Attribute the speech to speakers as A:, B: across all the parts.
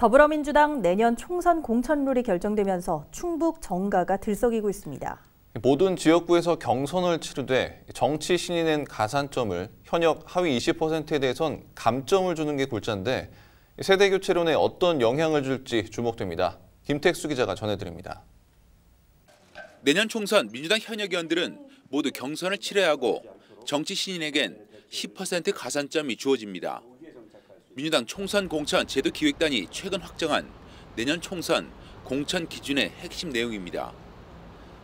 A: 더불어민주당 내년 총선 공천룰이 결정되면서 충북 정가가 들썩이고 있습니다.
B: 모든 지역구에서 경선을 치르되 정치 신이 낸 가산점을 현역 하위 20%에 대해선 감점을 주는 게 골자인데 세대교체론에 어떤 영향을 줄지 주목됩니다. 김택수 기자가 전해드립니다.
C: 내년 총선 민주당 현역 의원들은 모두 경선을 치러야 하고 정치 신인에겐 10% 가산점이 주어집니다. 민주당 총선 공천 제도기획단이 최근 확정한 내년 총선 공천 기준의 핵심 내용입니다.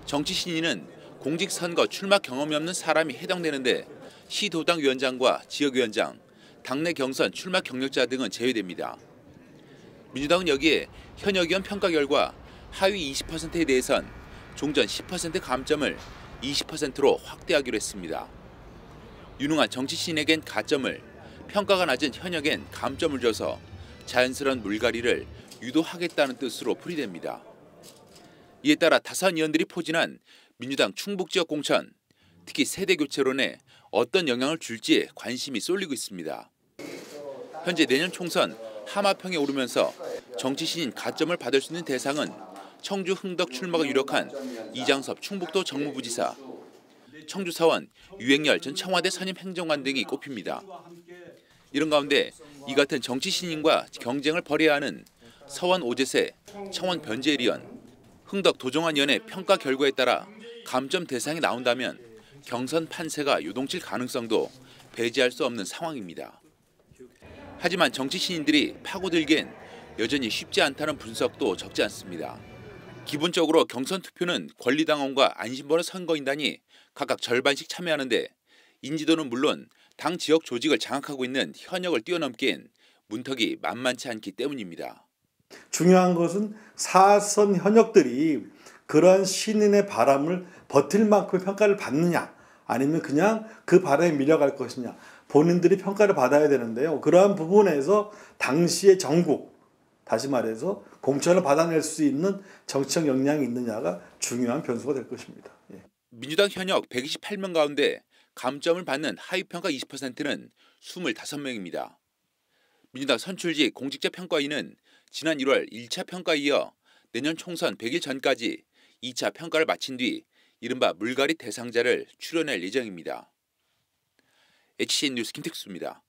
C: 정치 신인은 공직선거 출마 경험이 없는 사람이 해당되는데 시도당위원장과 지역위원장, 당내 경선 출마 경력자 등은 제외됩니다. 민주당은 여기에 현역 의원 평가 결과 하위 20%에 대해선 종전 10% 감점을 20%로 확대하기로 했습니다. 유능한 정치 신인에겐 가점을, 평가가 낮은 현역엔 감점을 줘서 자연스러운 물갈이를 유도하겠다는 뜻으로 풀이됩니다. 이에 따라 다선 의원들이 포진한 민주당 충북 지역 공천, 특히 세대 교체론에 어떤 영향을 줄지에 관심이 쏠리고 있습니다. 현재 내년 총선 하마평에 오르면서 정치 신인 가점을 받을 수 있는 대상은 청주 흥덕 출마가 유력한 이장섭 충북도 정무부지사, 청주 사원 유행열 전 청와대 선임 행정관 등이 꼽힙니다. 이런 가운데 이 같은 정치 신인과 경쟁을 벌여야 하는 서원 오재세, 청원 변재일 의원, 흥덕 도정환 의원의 평가 결과에 따라 감점 대상이 나온다면 경선 판세가 요동칠 가능성도 배제할 수 없는 상황입니다. 하지만 정치 신인들이 파고들기엔 여전히 쉽지 않다는 분석도 적지 않습니다. 기본적으로 경선 투표는 권리당원과 안심번호 선거인단이 각각 절반씩 참여하는데 인지도는 물론 당 지역 조직을 장악하고 있는 현역을 뛰어넘기엔 문턱이 만만치 않기 때문입니다.
D: 중요한 것은 사선 현역들이 그러한 신인의 바람을 버틸 만큼의 평가를 받느냐 아니면 그냥 그 바람에 밀려갈 것이냐 본인들이 평가를 받아야 되는데요. 그러한 부분에서 당시의 전국, 다시 말해서 공천을 받아낼 수 있는 정치적 역량이 있느냐가 중요한 변수가 될 것입니다.
C: 민주당 현역 128명 가운데 감점을 받는 하위평가 20%는 25명입니다. 민주당 선출직 공직자 평가위는 지난 1월 1차 평가에 이어 내년 총선 100일 전까지 2차 평가를 마친 뒤 이른바 물갈이 대상자를 추려낼 예정입니다. HCN 뉴스 김택수입니다.